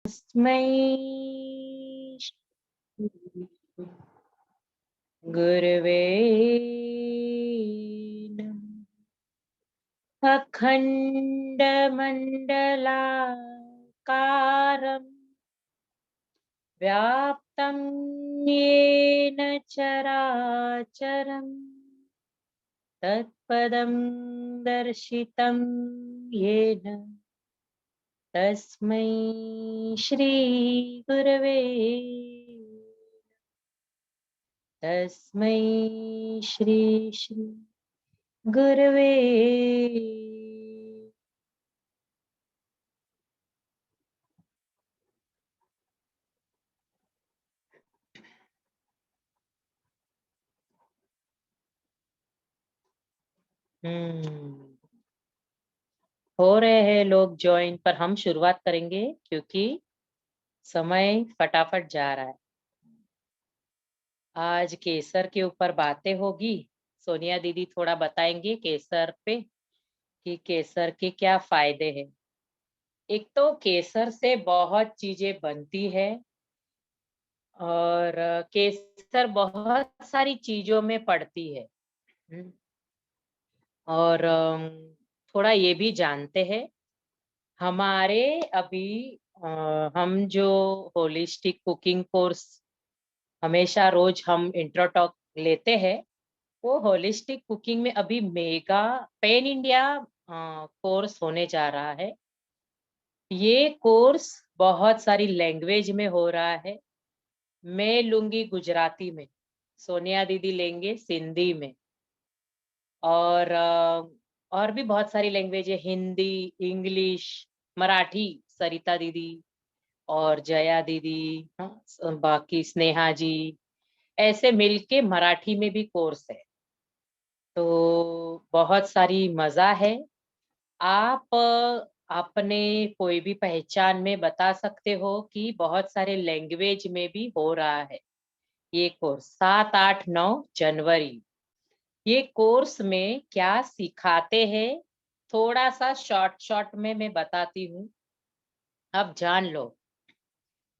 तस्मै गुरवे नमः। अखण्डमण्डलाकारं व्याप्तं येन चराचरं तत्पदं दर्शितं येन तस्मै श्री गुरवे तस्मै श्री श्री गुरवे। हो रहे हैं लोग ज्वाइन, पर हम शुरुआत करेंगे क्योंकि समय फटाफट जा रहा है। आज केसर के ऊपर बातें होगी। सोनिया दीदी थोड़ा बताएंगे केसर पे कि केसर के क्या फायदे हैं। एक तो केसर से बहुत चीजें बनती है और केसर बहुत सारी चीजों में पड़ती है। और थोड़ा ये भी जानते हैं हमारे अभी हम जो होलिस्टिक कुकिंग कोर्स हमेशा रोज हम इंट्रो टॉक लेते हैं, वो होलिस्टिक कुकिंग में अभी मेगा पैन इंडिया कोर्स होने जा रहा है। ये कोर्स बहुत सारी लैंग्वेज में हो रहा है। मैं लूंगी गुजराती में, सोनिया दीदी लेंगे सिंधी में, और भी बहुत सारी लैंग्वेज है, हिंदी, इंग्लिश, मराठी, सरिता दीदी और जया दीदी, हाँ, बाकी स्नेहा जी, ऐसे मिलके मराठी में भी कोर्स है। तो बहुत सारी मजा है। आप अपने कोई भी पहचान में बता सकते हो कि बहुत सारे लैंग्वेज में भी हो रहा है ये कोर्स। 7, 8, 9 जनवरी ये कोर्स में क्या सिखाते हैं, थोड़ा सा शॉर्ट शॉर्ट में मैं बताती हूँ, अब जान लो।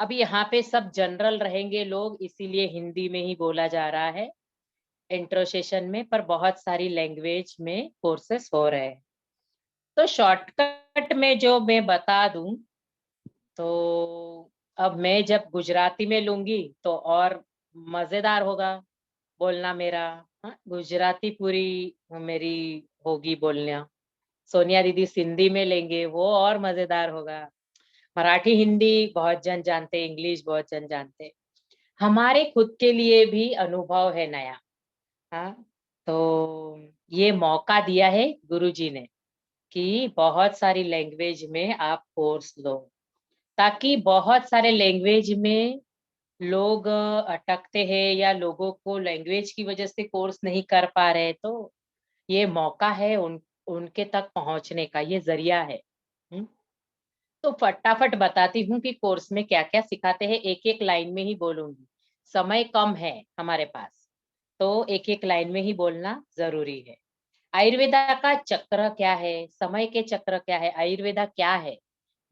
अब यहाँ पे सब जनरल रहेंगे लोग, इसीलिए हिंदी में ही बोला जा रहा है इंट्रो सेशन में, पर बहुत सारी लैंग्वेज में कोर्सेस हो रहे हैं। तो शॉर्टकट में जो मैं बता दूं, तो अब मैं जब गुजराती में लूंगी तो और मजेदार होगा बोलना मेरा। हाँ, गुजराती पूरी मेरी होगी बोलना। सोनिया दीदी सिंधी में लेंगे, वो और मजेदार होगा। मराठी हिंदी बहुत जन जानते, इंग्लिश बहुत जन जानते। हमारे खुद के लिए भी अनुभव है नया। हाँ, तो ये मौका दिया है गुरुजी ने कि बहुत सारी लैंग्वेज में आप कोर्स लो, ताकि बहुत सारे लैंग्वेज में लोग अटकते हैं या लोगों को लैंग्वेज की वजह से कोर्स नहीं कर पा रहे, तो ये मौका है उनके तक पहुंचने का, ये जरिया है। हम्म, तो फटाफट बताती हूँ कि कोर्स में क्या क्या सिखाते हैं, एक एक लाइन में ही बोलूंगी, समय कम है हमारे पास, तो एक एक लाइन में ही बोलना जरूरी है। आयुर्वेदा का चक्र क्या है, समय के चक्र क्या है, आयुर्वेदा क्या है,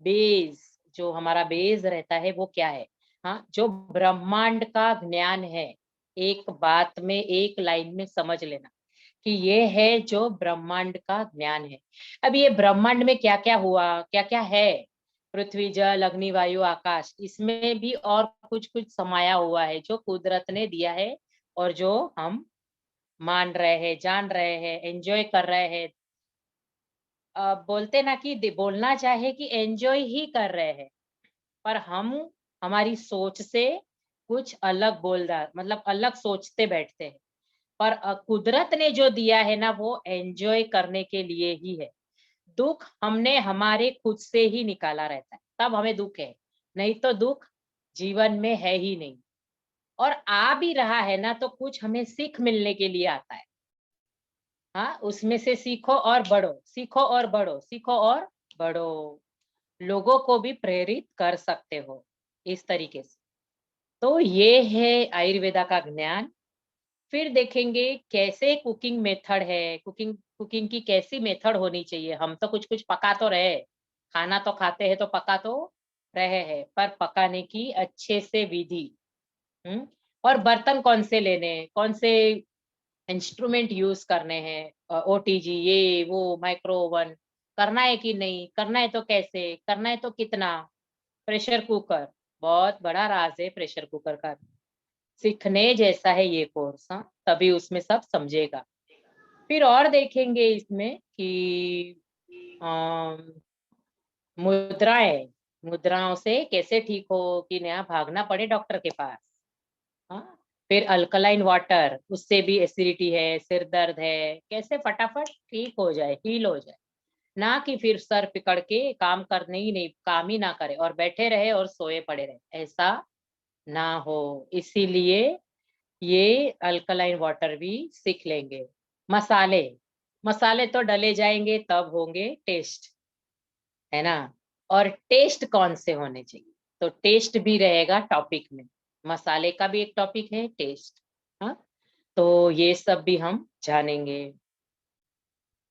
बेस, जो हमारा बेस रहता है वो क्या है। हाँ, जो ब्रह्मांड का ज्ञान है, एक बात में एक लाइन में समझ लेना कि ये है जो ब्रह्मांड का ज्ञान है। अब ये ब्रह्मांड में क्या क्या हुआ, क्या क्या है, पृथ्वी, जल, अग्नि, वायु, आकाश, इसमें भी और कुछ कुछ समाया हुआ है जो कुदरत ने दिया है और जो हम मान रहे हैं, जान रहे हैं, एंजॉय कर रहे हैं। बोलते ना कि बोलना चाहे कि एंजॉय ही कर रहे हैं, पर हम हमारी सोच से कुछ अलग बोल रहा, मतलब अलग सोचते बैठते हैं। पर कुदरत ने जो दिया है ना, वो एंजॉय करने के लिए ही है। दुख हमने हमारे खुद से ही निकाला रहता है, तब हमें दुख है, नहीं तो दुख जीवन में है ही नहीं। और आ भी रहा है ना, तो कुछ हमें सीख मिलने के लिए आता है। हाँ, उसमें से सीखो और बढ़ो, सीखो और बढ़ो, सीखो और बढ़ो, लोगों को भी प्रेरित कर सकते हो इस तरीके से। तो ये है आयुर्वेदा का ज्ञान। फिर देखेंगे कैसे कुकिंग मेथड है, कुकिंग कुकिंग की कैसी मेथड होनी चाहिए। हम तो कुछ कुछ पका तो रहे, खाना तो खाते हैं, तो पका तो रहे हैं, पर पकाने की अच्छे से विधि। और बर्तन कौन से लेने हैं, कौन से इंस्ट्रूमेंट यूज करने हैं, ओटीजी ये वो माइक्रो ओवन करना है कि नहीं करना है, तो कैसे करना है, तो कितना। प्रेशर कुकर बहुत बड़ा राज है, प्रेशर कुकर का सीखने जैसा है ये कोर्स। हाँ, तभी उसमें सब समझेगा। फिर और देखेंगे इसमें कि अम, मुद्राएं, मुद्राओं से कैसे ठीक हो कि नया भागना पड़े डॉक्टर के पास। हाँ, फिर अल्कलाइन वाटर, उससे भी एसिडिटी है, सिर दर्द है, कैसे फटाफट ठीक हो जाए, हील हो जाए। ना कि फिर सर पकड़ के काम करने ही नहीं, काम ही ना करे और बैठे रहे और सोए पड़े रहे, ऐसा ना हो। इसीलिए ये अल्कलाइन वाटर भी सीख लेंगे। मसाले, मसाले तो डले जाएंगे तब होंगे टेस्ट, है ना। और टेस्ट कौन से होने चाहिए, तो टेस्ट भी रहेगा टॉपिक में। मसाले का भी एक टॉपिक है टेस्ट। हाँ, तो ये सब भी हम जानेंगे।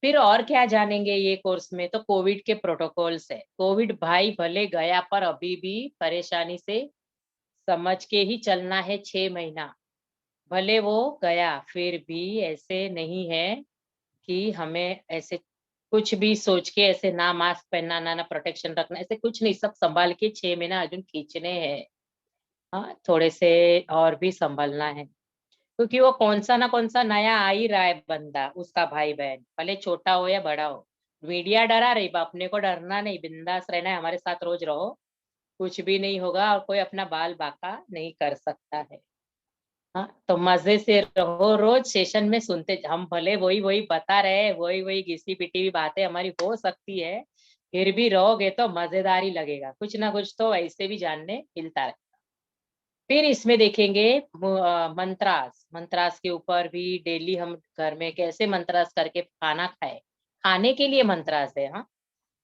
फिर और क्या जानेंगे ये कोर्स में, तो कोविड के प्रोटोकॉल्स है। कोविड भाई भले गया, पर अभी भी परेशानी से समझ के ही चलना है 6 महीना। भले वो गया, फिर भी ऐसे नहीं है कि हमें ऐसे कुछ भी सोच के ऐसे ना मास्क पहनना, ना प्रोटेक्शन रखना, ऐसे कुछ नहीं, सब संभाल के 6 महीना अर्जुन खींचने हैं। हाँ, थोड़े से और भी संभलना है, क्योंकि वो कौन सा नया आ ही रहा है बंदा, उसका भाई बहन भले छोटा हो या बड़ा हो। मीडिया डरा रही, अपने को डरना नहीं, बिंदास रहना है, हमारे साथ रोज रहो, कुछ भी नहीं होगा और कोई अपना बाल बांका नहीं कर सकता है। हाँ, तो मजे से रहो, रोज सेशन में सुनते, हम भले वही वही बता रहे हैं, वही वही घिसी पिटी हुई बातें हमारी हो सकती है, फिर भी रहोगे तो मजेदार ही लगेगा, कुछ ना कुछ तो ऐसे भी जानने मिलता है। फिर इसमें देखेंगे मंत्रास, मंत्रास के ऊपर भी डेली हम घर में कैसे मंत्रास करके खाना खाए, खाने के लिए मंत्रास है। हाँ,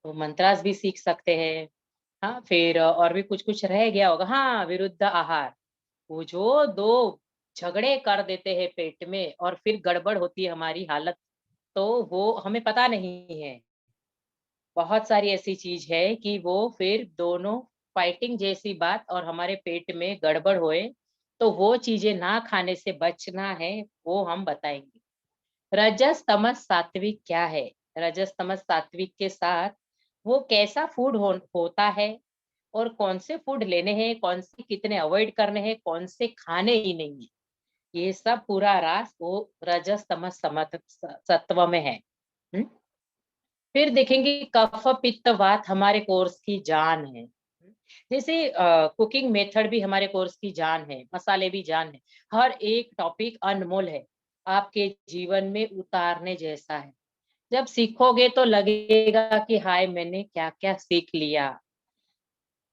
तो मंत्रास भी सीख सकते हैं। हाँ, फिर और भी कुछ कुछ रह गया होगा। हाँ, विरुद्ध आहार, वो जो दो झगड़े कर देते हैं पेट में और फिर गड़बड़ होती है हमारी हालत, तो वो हमें पता नहीं है। बहुत सारी ऐसी चीज है कि वो फिर दोनों फाइटिंग जैसी बात और हमारे पेट में गड़बड़ होए, तो वो चीजें ना खाने से बचना है, वो हम बताएंगे। रजस तमस सात्विक क्या है, रजस तमस सात्विक के साथ वो कैसा फूड होता है, और कौन से फूड लेने हैं, कौन से कितने अवॉइड करने हैं, कौन से खाने ही नहीं है, ये सब पूरा रास वो रजस तमस सत्व में है। हम्म? फिर देखेंगे कफ पित्त वात हमारे कोर्स की जान है। जैसे कुकिंग मेथड भी हमारे कोर्स की जान है, मसाले भी जान है। हर एक टॉपिक अनमोल है, आपके जीवन में उतारने जैसा है। जब सीखोगे तो लगेगा कि हाय मैंने क्या क्या सीख लिया।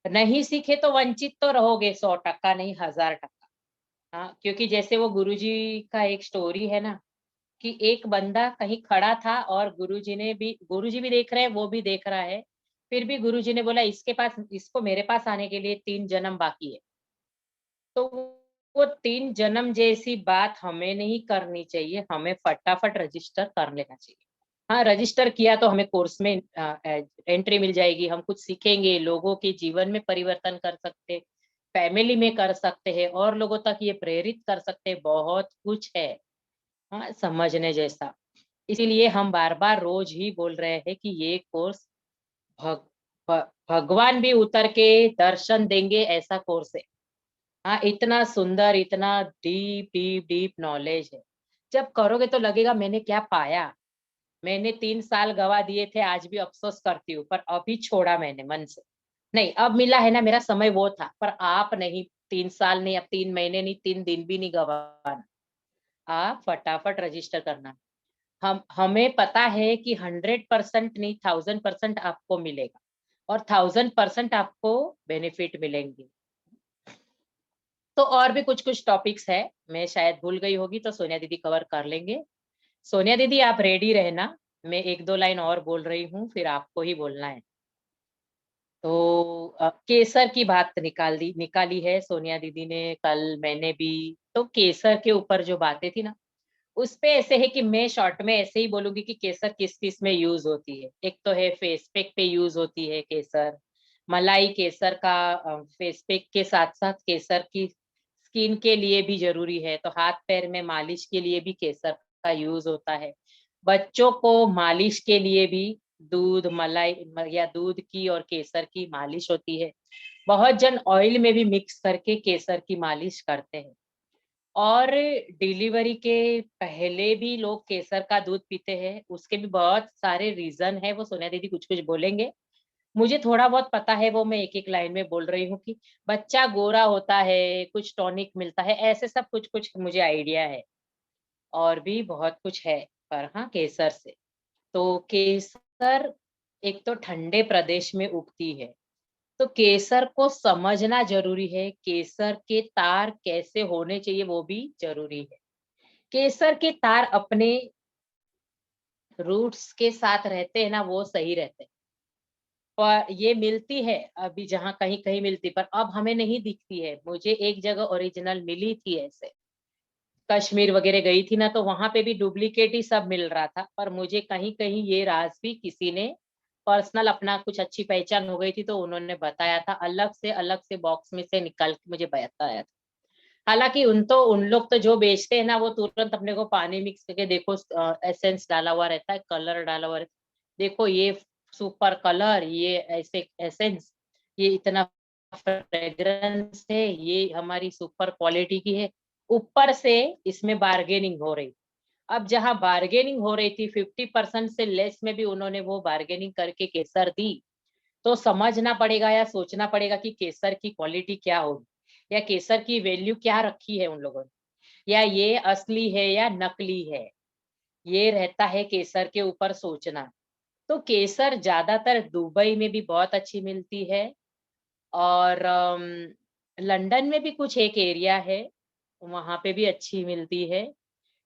नहीं सीखे तो वंचित तो रहोगे, 100% नहीं, 1000%। हाँ, क्योंकि जैसे वो गुरुजी का एक स्टोरी है ना, कि एक बंदा कहीं खड़ा था और गुरुजी भी देख रहे हैं, वो भी देख रहा है। फिर भी गुरुजी ने बोला इसके पास, इसको मेरे पास आने के लिए 3 जन्म बाकी है। तो वो 3 जन्म जैसी बात हमें नहीं करनी चाहिए, हमें फटाफट रजिस्टर कर लेना चाहिए। हाँ, रजिस्टर किया तो हमें कोर्स में एंट्री मिल जाएगी, हम कुछ सीखेंगे, लोगों के जीवन में परिवर्तन कर सकते, फैमिली में कर सकते हैं, और लोगों तक ये प्रेरित कर सकते हैं, बहुत कुछ है। हाँ, समझने जैसा। इसीलिए हम बार बार रोज ही बोल रहे हैं कि ये कोर्स भग, भगवान भी उतर के दर्शन देंगे ऐसा कोर्स है। हाँ, इतना सुंदर, इतना डीप डीप डीप नॉलेज है। जब करोगे तो लगेगा मैंने क्या पाया। मैंने 3 साल गवा दिए थे, आज भी अफसोस करती हूँ, पर अभी छोड़ा मैंने मन से। नहीं, अब मिला है ना, मेरा समय वो था, पर आप नहीं, 3 साल नहीं, अब 3 महीने नहीं, 3 दिन भी नहीं गवाना। आप फटाफट रजिस्टर करना। हम हमें पता है कि 100% नहीं, 1000% आपको मिलेगा, और 1000% आपको बेनिफिट मिलेंगे। तो और भी कुछ कुछ टॉपिक्स है, मैं शायद भूल गई होगी तो सोनिया दीदी कवर कर लेंगे। सोनिया दीदी आप रेडी रहना, मैं 1-2 लाइन और बोल रही हूँ, फिर आपको ही बोलना है। तो केसर की बात निकाली है सोनिया दीदी ने कल, मैंने भी। तो केसर के ऊपर जो बातें थी ना, उस पे ऐसे है कि मैं शॉर्ट में ऐसे ही बोलूंगी कि केसर किस किस में यूज होती है। एक तो है फेस पैक पे यूज होती है केसर, मलाई केसर का फेस पैक के साथ साथ केसर की स्किन के लिए भी जरूरी है, तो हाथ पैर में मालिश के लिए भी केसर का यूज होता है। बच्चों को मालिश के लिए भी दूध मलाई या दूध की और केसर की मालिश होती है। बहुत जन ऑयल में भी मिक्स करके केसर की मालिश करते हैं। और डिलीवरी के पहले भी लोग केसर का दूध पीते हैं, उसके भी बहुत सारे रीजन है, वो सोनिया दीदी कुछ कुछ बोलेंगे। मुझे थोड़ा बहुत पता है, वो मैं एक एक लाइन में बोल रही हूँ कि बच्चा गोरा होता है, कुछ टॉनिक मिलता है, ऐसे सब कुछ कुछ मुझे आइडिया है। और भी बहुत कुछ है, पर हाँ केसर से तो केसर एक तो ठंडे प्रदेश में उगती है, तो केसर को समझना जरूरी है। केसर के तार कैसे होने चाहिए वो भी जरूरी है। केसर के तार अपने रूट्स के साथ रहते हैं ना, वो सही रहते हैं। और ये मिलती है अभी जहाँ कहीं कहीं मिलती, पर अब हमें नहीं दिखती है। मुझे एक जगह ओरिजिनल मिली थी ऐसे, कश्मीर वगैरह गई थी ना, तो वहां पे भी डुप्लीकेट ही सब मिल रहा था। पर मुझे कहीं कहीं ये राज भी किसी ने पर्सनल अपना कुछ अच्छी पहचान हो गई थी, तो उन्होंने बताया था, अलग से बॉक्स में से निकल के मुझे बताया था। हालांकि उन लोग तो जो बेचते हैं ना, वो तुरंत अपने को पानी मिक्स करके, देखो एसेंस डाला हुआ रहता है, कलर डाला हुआ रहता है, देखो ये सुपर कलर, ये ऐसे एसेंस, ये इतना फ्रेग्रेंस है, ये हमारी सुपर क्वालिटी की है। ऊपर से इसमें बार्गेनिंग हो रही। अब जहां बार्गेनिंग हो रही थी 50% से लेस में भी उन्होंने वो बार्गेनिंग करके केसर दी, तो समझना पड़ेगा या सोचना पड़ेगा कि केसर की क्वालिटी क्या होगी, या केसर की वैल्यू क्या रखी है उन लोगों ने, या ये असली है या नकली है। ये रहता है केसर के ऊपर सोचना। तो केसर ज्यादातर दुबई में भी बहुत अच्छी मिलती है, और लंदन में भी कुछ एक एरिया है, वहां पे भी अच्छी मिलती है।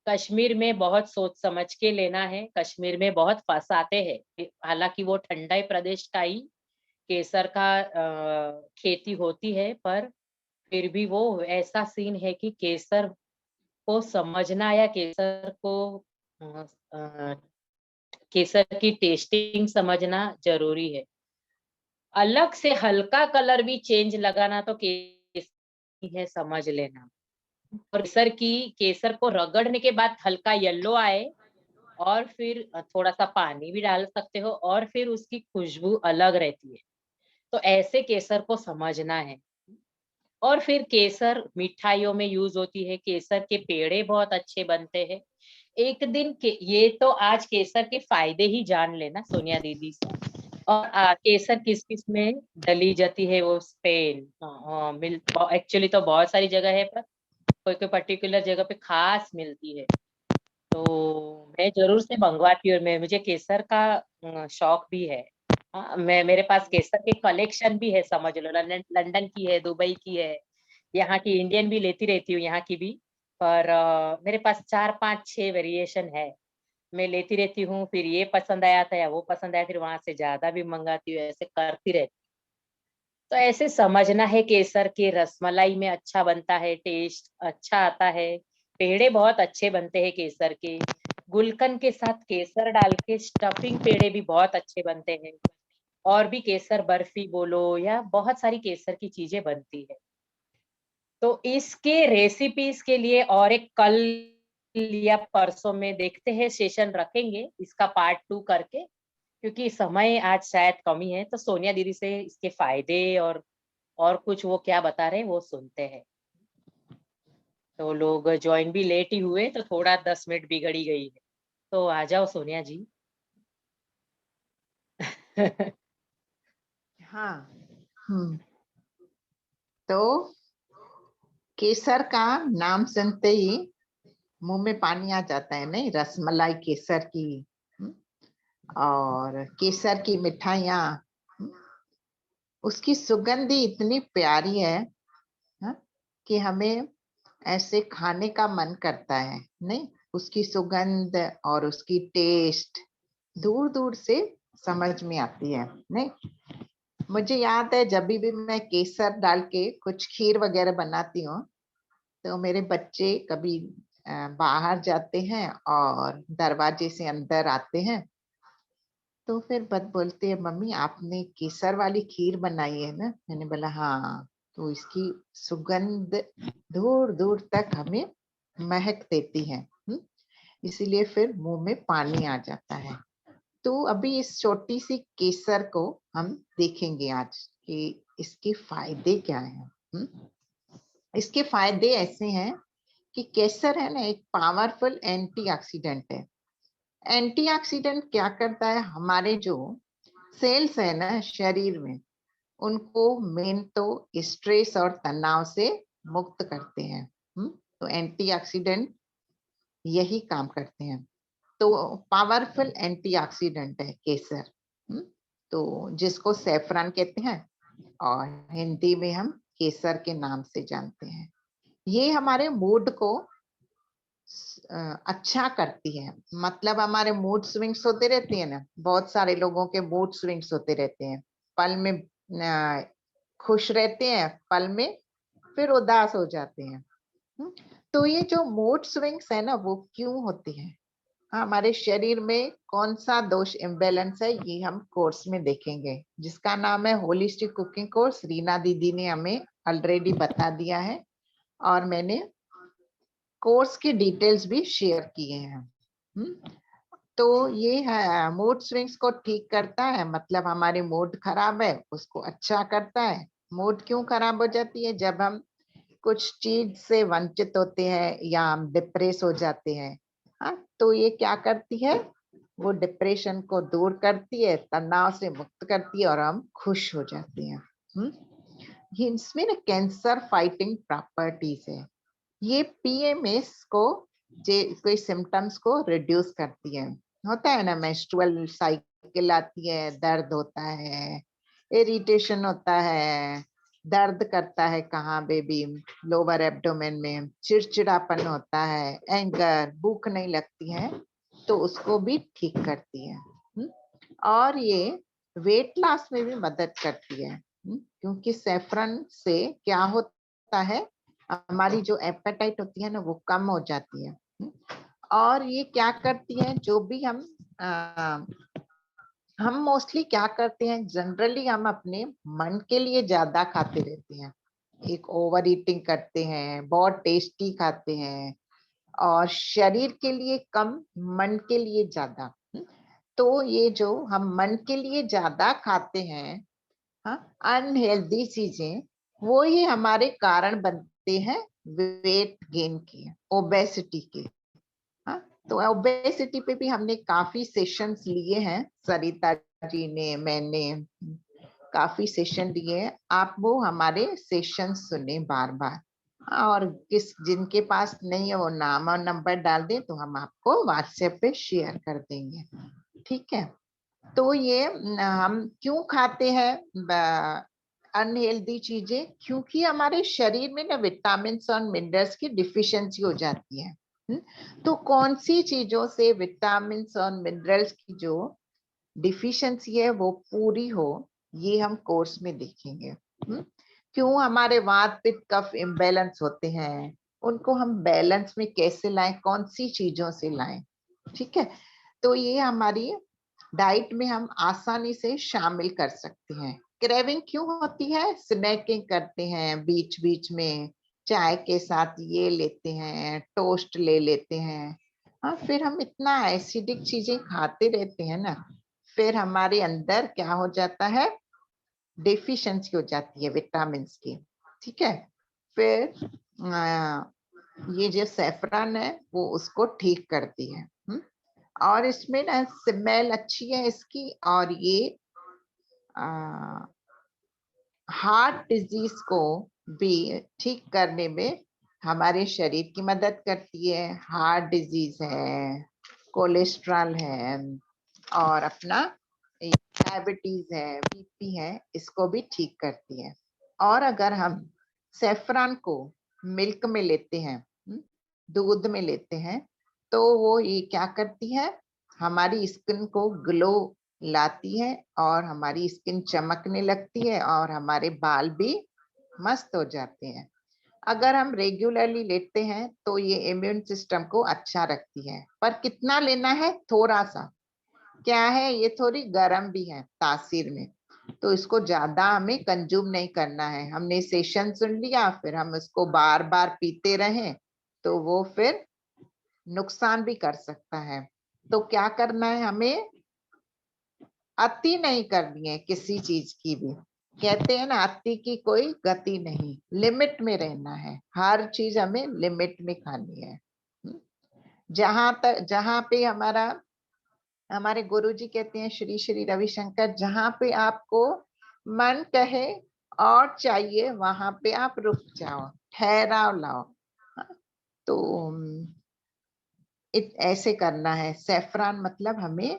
कश्मीर में बहुत सोच समझ के लेना है, कश्मीर में बहुत फंसाते हैं। हालांकि वो ठंडा प्रदेश का ही केसर का खेती होती है, पर फिर भी वो ऐसा सीन है कि केसर को समझना या केसर को अ, अ, केसर की टेस्टिंग समझना जरूरी है। अलग से हल्का कलर भी चेंज लगाना तो केसर है, समझ लेना। और केसर को रगड़ने के बाद हल्का येलो आए, और फिर थोड़ा सा पानी भी डाल सकते हो, और फिर उसकी खुशबू अलग रहती है। तो ऐसे केसर को समझना है। और फिर केसर मिठाइयों में यूज होती है, केसर के पेड़े बहुत अच्छे बनते हैं। एक दिन के ये तो आज केसर के फायदे ही जान लेना सोनिया दीदी से। और केसर किस किस में डली जाती है, वो स्पेन, मिल एक्चुअली तो बहुत सारी जगह है, पर कोई कोई पर्टिकुलर जगह पे खास मिलती है। तो मैं जरूर से मंगवाती हूँ, और मैं मुझे केसर का शौक भी है। हाँ, मैं मेरे पास केसर के कलेक्शन भी है, समझ लो। लंदन लंदन की है, दुबई की है, यहाँ की इंडियन भी लेती रहती हूँ, यहाँ की भी। पर मेरे पास 4 5 6 वेरिएशन है, मैं लेती रहती हूँ। फिर ये पसंद आया था या वो पसंद आया, फिर वहां से ज्यादा भी मंगाती हूँ, ऐसे करती रहती। तो ऐसे समझना है, केसर के रसमलाई में अच्छा बनता है, टेस्ट अच्छा आता है। पेड़े बहुत अच्छे बनते हैं केसर के। गुलकंद के साथ केसर डाल के स्टफिंग पेड़े भी बहुत अच्छे बनते हैं। और भी केसर बर्फी बोलो, या बहुत सारी केसर की चीजें बनती है। तो इसके रेसिपीज के लिए और एक कल या परसों में देखते हैं, सेशन रखेंगे इसका पार्ट 2 करके। क्योंकि समय आज शायद कमी है, तो सोनिया दीदी से इसके फायदे और कुछ वो क्या बता रहे हैं वो सुनते हैं। तो लोग ज्वाइन भी लेट ही हुए, तो थोड़ा 10 मिनट बिगड़ी गई है। तो आ जाओ सोनिया जी। हाँ। हम्म। तो केसर का नाम सुनते ही मुंह में पानी आ जाता है, नहीं? रसमलाई केसर की। हम्म, और केसर की मिठाइयाँ, उसकी सुगंध ही इतनी प्यारी है, हाँ, कि हमें ऐसे खाने का मन करता है, नहीं? उसकी सुगंध और उसकी टेस्ट दूर दूर से समझ में आती है, नहीं? मुझे याद है जब भी मैं केसर डाल के कुछ खीर वगैरह बनाती हूँ, तो मेरे बच्चे कभी बाहर जाते हैं और दरवाजे से अंदर आते हैं, तो फिर बद बोलती है, मम्मी आपने केसर वाली खीर बनाई है ना? मैंने बोला हाँ। तो इसकी सुगंध दूर दूर तक हमें महक देती है। इसीलिए फिर मुंह में पानी आ जाता है। तो अभी इस छोटी सी केसर को हम देखेंगे आज कि इसके फायदे क्या हैं। इसके फायदे ऐसे हैं कि केसर है ना, एक पावरफुल एंटीऑक्सीडेंट है। एंटीऑक्सीडेंट क्या करता है, हमारे जो सेल्स है ना शरीर में, उनको मेन तो स्ट्रेस और तनाव से मुक्त करते हैं। तो एंटीऑक्सीडेंट यही काम करते हैं। तो पावरफुल एंटीऑक्सीडेंट है केसर। तो जिसको सैफरन कहते हैं और हिंदी में हम केसर के नाम से जानते हैं। ये हमारे मूड को अच्छा करती है। मतलब हमारे मूड स्विंग्स होते रहते हैं ना, बहुत सारे लोगों के मूड स्विंग्स होते रहते हैं। पल में खुश रहते हैं, पल में फिर उदास हो जाते हैं। तो ये जो मूड स्विंग्स है ना, वो क्यों होती है, हमारे शरीर में कौन सा दोष इम्बैलेंस है, ये हम कोर्स में देखेंगे, जिसका नाम है होलिस्टिक कुकिंग कोर्स। रीना दीदी ने हमें ऑलरेडी बता दिया है और मैंने कोर्स की डिटेल्स भी शेयर किए हैं। तो ये है मूड स्विंग्स को ठीक करता है। मतलब हमारे मूड खराब है, उसको अच्छा करता है। मूड क्यों खराब हो जाती है, जब हम कुछ चीज से वंचित होते हैं या हम डिप्रेस हो जाते हैं। हाँ, तो ये क्या करती है, वो डिप्रेशन को दूर करती है, तनाव से मुक्त करती है और हम खुश हो जाते हैं। ये इसमें ना कैंसर फाइटिंग प्रॉपर्टीज है। ये पीएमएस को कोई सिम्टम्स को रिड्यूस करती है। होता है ना, मेंस्ट्रुअल साइकिल आती है, दर्द होता है, इरिटेशन होता है, दर्द करता है कहाँ बेबी, लोअर एब्डोमेन में, चिड़चिड़ापन होता है, एंगर, भूख नहीं लगती है, तो उसको भी ठीक करती है। और ये वेट लॉस में भी मदद करती है। क्योंकि सैफरन से क्या होता है, हमारी जो एपेटाइट होती है ना, वो कम हो जाती है। और ये क्या करती है, जो भी हम मोस्टली क्या करते हैं, जनरली हम अपने मन के लिए ज्यादा खाते रहते हैं, एक ओवर ईटिंग करते हैं, बहुत टेस्टी खाते हैं, और शरीर के लिए कम, मन के लिए ज्यादा। तो ये जो हम मन के लिए ज्यादा खाते हैं, हाँ, अनहेल्दी चीजें, वो ही हमारे कारण बनते हैं वेट गेन के, ओबेसिटी के। हाँ, तो ओबेसिटी पे भी हमने काफी सेशंस लिए हैं, सरिता जी ने, मैंने काफी सेशन लिए हैं। आप वो हमारे सेशन सुने बार बार। और जिनके पास नहीं है, वो नाम और नंबर डाल दें तो हम आपको व्हाट्सएप पे शेयर कर देंगे। ठीक है। तो ये हम क्यों खाते हैं अनहेल्दी चीजें, क्योंकि हमारे शरीर में ना विटामिन और मिनरल्स की डिफिशियंसी हो जाती है। तो कौन सी चीजों से विटामिन और मिनरल्स की जो डिफिशियंसी है वो पूरी हो, ये हम कोर्स में देखेंगे। क्यों हमारे वात पित्त कफ इम्बैलेंस होते हैं, उनको हम बैलेंस में कैसे लाएं, कौन सी चीजों से लाएं। ठीक है। तो ये हमारी डाइट में हम आसानी से शामिल कर सकते हैं। क्रेविंग क्यों होती है, स्नैकिंग करते हैं बीच बीच में, चाय के साथ ये लेते हैं, टोस्ट ले लेते हैं। हाँ, फिर हम इतना एसिडिक चीजें खाते रहते हैं ना, फिर हमारे अंदर क्या हो जाता है, डेफिशिएंसी हो जाती है विटामिन की। ठीक है। फिर ये जो सैफरन है वो उसको ठीक करती है। और इसमें ना स्मेल अच्छी है इसकी, और ये हार्ट डिजीज को भी ठीक करने में हमारे शरीर की मदद करती है। हार्ट डिजीज है, कोलेस्ट्रॉल है, और अपना डायबिटीज है, बीपी है, इसको भी ठीक करती है। और अगर हम सैफरन को मिल्क में लेते हैं, दूध में लेते हैं, तो वो ये क्या करती है, हमारी स्किन को ग्लो लाती है, और हमारी स्किन चमकने लगती है, और हमारे बाल भी मस्त हो जाते हैं। अगर हम रेगुलरली लेते हैं तो ये इम्यून सिस्टम को अच्छा रखती है। पर कितना लेना है, थोड़ा सा, क्या है, ये थोड़ी गर्म भी है तासीर में, तो इसको ज्यादा हमें कंज्यूम नहीं करना है। हमने सेशन सुन लिया, फिर हम इसको बार बार पीते रहें तो वो फिर नुकसान भी कर सकता है। तो क्या करना है, हमें अति नहीं करनी है किसी चीज की भी। कहते हैं ना, अति की कोई गति नहीं, लिमिट में रहना है। हर चीज हमें लिमिट में खानी है। जहां पे हमारे गुरुजी कहते हैं, श्री श्री रविशंकर, जहां पे आपको मन कहे और चाहिए वहां पे आप रुक जाओ, ठहराव लाओ। हाँ, तो ऐसे करना है। सेफ्रॉन मतलब हमें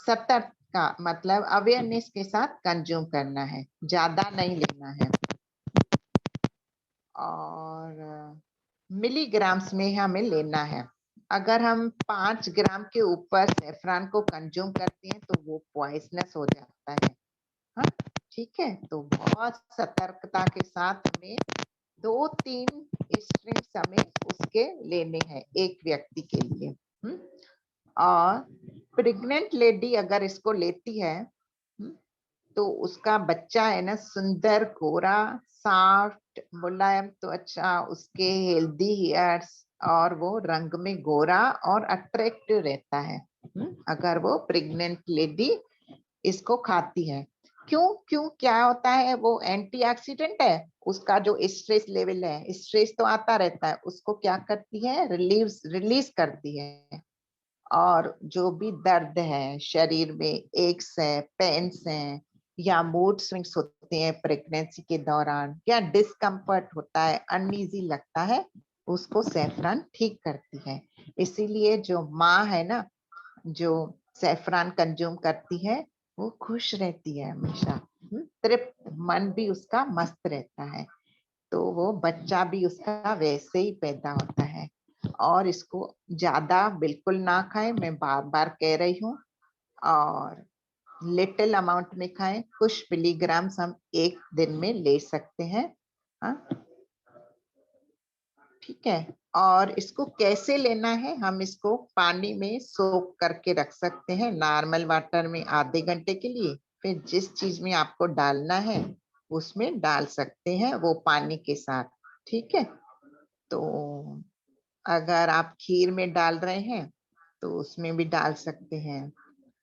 सतर्क का मतलब अवेयरनेस के साथ कंज्यूम करना है, ज्यादा नहीं लेना है। और मिलीग्राम्स में हमें लेना है। अगर हम 5 ग्राम के ऊपर सेफ्रॉन को कंज्यूम करते हैं तो वो पॉइजनस हो जाता है। हाँ, ठीक है। तो बहुत सतर्कता के साथ हमें 2-3 स्ट्रिंग्स हमें उसके लेने हैं एक व्यक्ति के लिए। और प्रेग्नेंट लेडी अगर इसको लेती है तो उसका बच्चा है ना, सुंदर, गोरा, सॉफ्ट, मुलायम त्वचा, उसके हेल्दी हेयर्स, और वो रंग में गोरा और अट्रैक्टिव रहता है अगर वो प्रेग्नेंट लेडी इसको खाती है। क्यों क्यों क्या होता है, वो एंटीऑक्सीडेंट है। उसका जो स्ट्रेस लेवल है, स्ट्रेस तो आता रहता है, उसको क्या करती है, रिलीज करती है। और जो भी दर्द है शरीर में, एक्स है, पेन्स हैं, या मूड स्विंग्स होते हैं प्रेगनेंसी के दौरान, या डिस्कम्फर्ट होता है, अनईजी लगता है, उसको सेफ्रॉन ठीक करती है। इसीलिए जो माँ है ना, जो सेफ्रॉन कंज्यूम करती है, वो खुश रहती है हमेशा, तृप्त, मन भी उसका मस्त रहता है। तो वो बच्चा भी उसका वैसे ही पैदा होता है। और इसको ज्यादा बिल्कुल ना खाएं, मैं बार बार कह रही हूँ। और लिटिल अमाउंट में खाएं, कुछ मिलीग्राम्स हम एक दिन में ले सकते हैं। हाँ, ठीक है। और इसको कैसे लेना है, हम इसको पानी में सोक करके रख सकते हैं, नॉर्मल वाटर में आधे घंटे के लिए। फिर जिस चीज में आपको डालना है उसमें डाल सकते हैं वो पानी के साथ, ठीक है। तो अगर आप खीर में डाल रहे हैं तो उसमें भी डाल सकते हैं।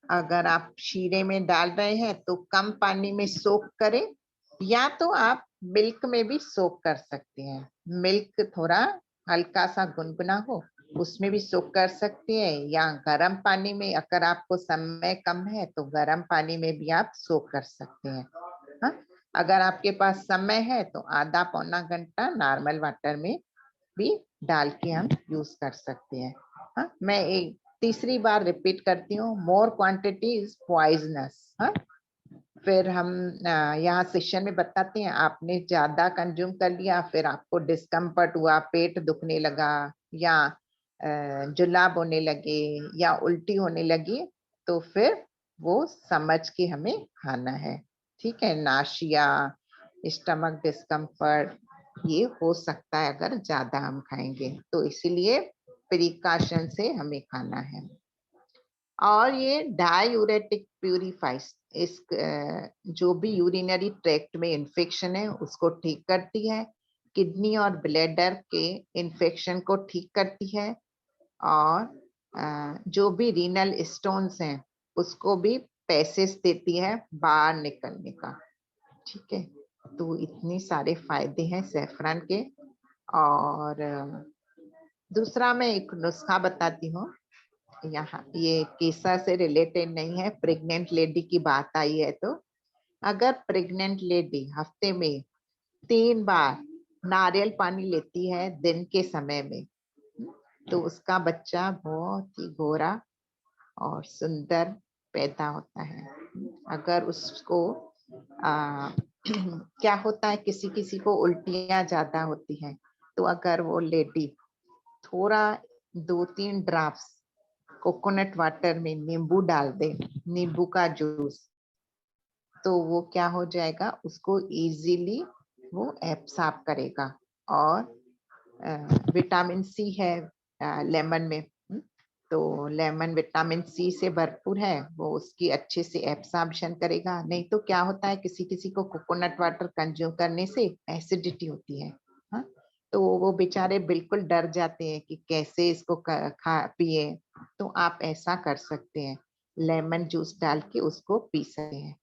अगर आप शीरे में डाल रहे हैं तो कम पानी में सोक करें, या तो आप मिल्क में भी सोक कर सकते हैं। मिल्क थोड़ा हल्का सा गुनगुना हो उसमें भी सोक कर सकते हैं, या गर्म पानी में, अगर आपको समय कम है तो गर्म पानी में भी आप सोक कर सकते हैं। हाँ, अगर आपके पास समय है तो आधा पौना घंटा नॉर्मल वाटर में भी डाल के हम यूज कर सकते हैं। हाँ, मैं एक तीसरी बार रिपीट करती हूँ, मोर क्वांटिटी इज पॉइजनस। हाँ, फिर हम यहाँ सेशन में बताते हैं, आपने ज्यादा कंज्यूम कर लिया, फिर आपको डिस्कम्फर्ट हुआ, पेट दुखने लगा, या जुलाब होने लगे, या उल्टी होने लगी, तो फिर वो समझ के हमें खाना है, ठीक है। नाशिया, स्टमक डिस्कम्फर्ट, ये हो सकता है अगर ज्यादा हम खाएंगे, तो इसीलिए प्रिकॉशन से हमें खाना है। और ये डायूरेटिक प्यूरिफाइज, इस जो भी यूरिनरी ट्रैक्ट में इन्फेक्शन है उसको ठीक करती है, किडनी और ब्लैडर के इन्फेक्शन को ठीक करती है, और जो भी रीनल स्टोन्स हैं उसको भी पैसेज देती है बाहर निकलने का, ठीक है। तो इतने सारे फायदे हैं सेफ्रॉन के। और दूसरा मैं एक नुस्खा बताती हूँ यहाँ, ये केसा से रिलेटेड नहीं है, प्रेग्नेंट लेडी की बात आई है। तो अगर प्रेग्नेंट लेडी हफ्ते में 3 बार नारियल पानी लेती है दिन के समय में, तो उसका बच्चा बहुत ही गोरा और सुंदर पैदा होता है। अगर उसको क्या होता है, किसी किसी को उल्टियां ज्यादा होती हैं, तो अगर वो लेडी थोड़ा 2-3 ड्रॉप्स कोकोनट वाटर में नींबू डाल दे, नींबू का जूस, तो वो क्या हो जाएगा, उसको इजीली वो एब्सॉर्ब करेगा। और विटामिन सी है लेमन में, तो लेमन विटामिन सी से भरपूर है, वो उसकी अच्छे से एब्सॉर्प्शन करेगा। नहीं तो क्या होता है, किसी किसी को कोकोनट वाटर कंज्यूम करने से एसिडिटी होती है। हाँ, तो वो बेचारे बिल्कुल डर जाते हैं कि कैसे इसको खा पिए। तो आप ऐसा कर सकते हैं, लेमन जूस डाल के उसको पी सकते हैं।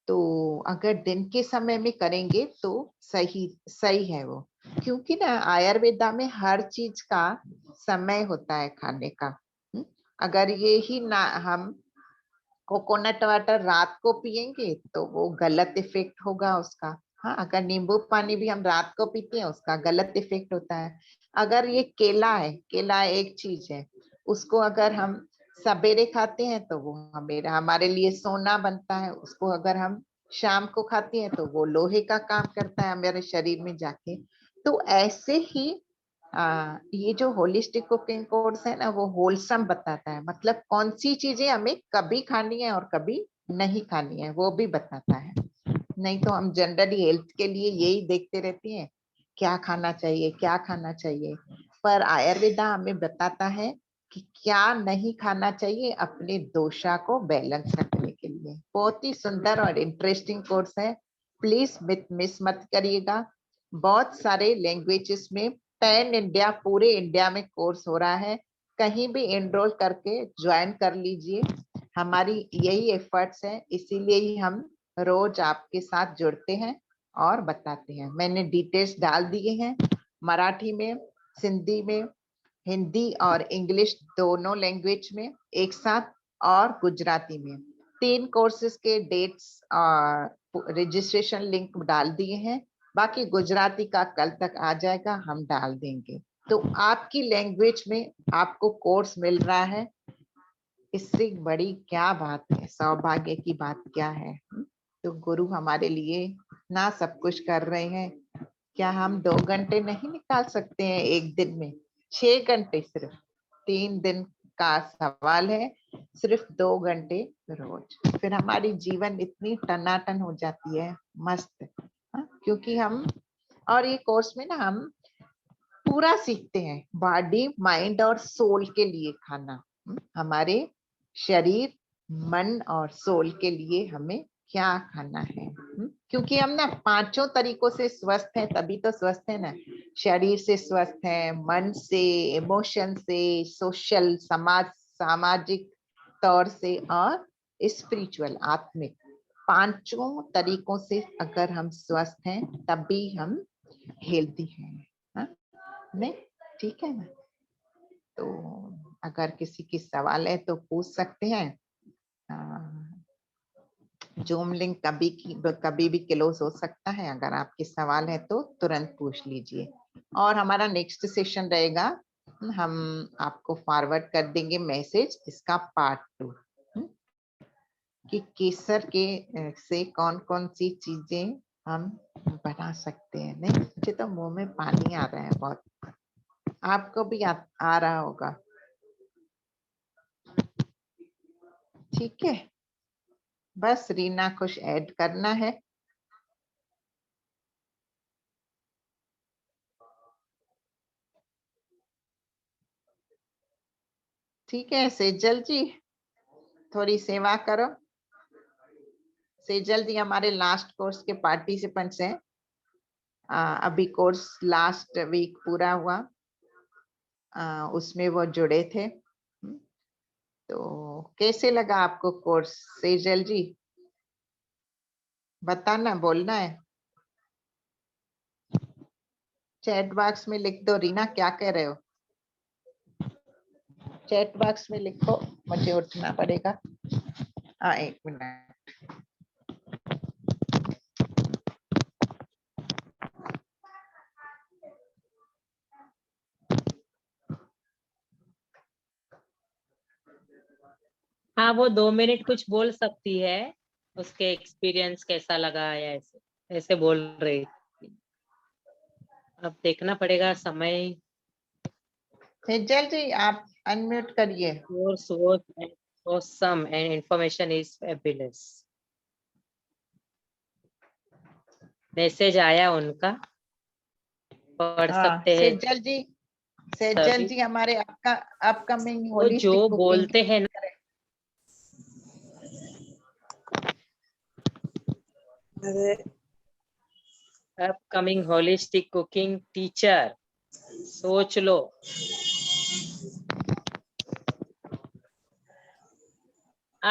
तो अगर दिन के समय में करेंगे तो सही सही है वो, क्योंकि ना आयुर्वेदा में हर चीज का समय होता है खाने का। अगर ये ही ना हम कोकोनट वाटर रात को पिएंगे तो वो गलत इफेक्ट होगा उसका। हाँ, अगर नींबू पानी भी हम रात को पीते हैं उसका गलत इफेक्ट होता है। अगर ये केला है, केला एक चीज है, उसको अगर हम सवेरे खाते हैं तो वो हमारे लिए सोना बनता है। उसको अगर हम शाम को खाते हैं तो वो लोहे का काम करता है हमारे शरीर में जाके। तो ऐसे ही ये जो होलिस्टिक कुकिंग कोर्स है ना, वो होलसम बताता है, मतलब कौन सी चीजें हमें कभी खानी है और कभी नहीं खानी है वो भी बताता है। नहीं तो हम जनरली हेल्थ के लिए यही देखते रहते हैं, क्या खाना चाहिए क्या खाना चाहिए। पर आयुर्वेदा हमें बताता है कि क्या नहीं खाना चाहिए अपने दोषा को बैलेंस रखने के लिए। बहुत ही सुंदर और इंटरेस्टिंग कोर्स है, प्लीज मिस मत करिएगा। बहुत सारे लैंग्वेजेस में पैन इंडिया, पूरे इंडिया में कोर्स हो रहा है, कहीं भी एनरोल करके ज्वाइन कर लीजिए। हमारी यही एफर्ट्स है, इसीलिए ही हम रोज आपके साथ जुड़ते हैं और बताते हैं। मैंने डिटेल्स डाल दिए हैं, मराठी में, सिंधी में, हिंदी और इंग्लिश दोनों लैंग्वेज में एक साथ, और गुजराती में। 3 कोर्सेज के डेट्स रजिस्ट्रेशन लिंक डाल दिए हैं। बाकी गुजराती का कल तक आ जाएगा, हम डाल देंगे। तो आपकी लैंग्वेज में आपको कोर्स मिल रहा है, इससे बड़ी क्या बात है, सौभाग्य की बात क्या है। तो गुरु हमारे लिए ना सब कुछ कर रहे हैं, क्या हम 2 घंटे नहीं निकाल सकते हैं एक दिन में? 6 घंटे सिर्फ, 3 दिन का सवाल है, सिर्फ 2 घंटे रोज, फिर हमारी जीवन इतनी टनाटन हो जाती है, मस्त। क्योंकि हम, और ये कोर्स में ना हम पूरा सीखते हैं, बॉडी माइंड और सोल के लिए खाना। हमारे शरीर, मन और सोल के लिए हमें क्या खाना है। क्योंकि हम ना 5 तरीकों से स्वस्थ हैं, तभी तो स्वस्थ है ना। शरीर से स्वस्थ है, मन से, इमोशन से, सोशल सामाजिक तौर से, और स्पिरिचुअल आत्मिक, 5 तरीकों से अगर हम स्वस्थ हैं तभी हम हेल्दी हैं। नहीं, ठीक है ना? तो अगर किसी की सवाल है तो पूछ सकते हैं। जूम लिंक कभी भी क्लोज हो सकता है, अगर आपके सवाल है तो तुरंत पूछ लीजिए। और हमारा नेक्स्ट सेशन रहेगा, हम आपको फॉरवर्ड कर देंगे मैसेज, इसका पार्ट 2, कि केसर के से कौन कौन सी चीजें हम बना सकते हैं। नहीं, मुझे तो मुंह में पानी आ रहा है बहुत, आपको भी आ रहा होगा। ठीक है, बस रीना कुछ ऐड करना है? ठीक है सेजल जी, थोड़ी सेवा करो। सेजल जी हमारे लास्ट कोर्स के पार्टिसिपेंट्स हैं। अभी कोर्स लास्ट वीक पूरा हुआ, उसमें वो जुड़े थे। तो कैसे लगा आपको कोर्स सेजल जी? बताना, बोलना है। चैट बॉक्स में लिख दो। रीना क्या कह रहे हो? चैट बॉक्स में लिखो, मुझे उठना पड़ेगा। हाँ, 1 मिनट। हाँ, वो 2 मिनट कुछ बोल सकती है, उसके एक्सपीरियंस कैसा लगा या ऐसे ऐसे बोल रही थी। अब देखना पड़ेगा समय। सेजल जी आप अनम्यूट करिए। Course was awesome and information is fabulous. Message आया उनका, पढ़ हाँ सकते हैं। सेजल जी, सैजल सभी जी हमारे आपका अपकमिंग वो जो होलिस्टिक कुकिंग बोलते हैं ना, अपकमिंग होलिस्टिक कुकिंग टीचर, सोच लो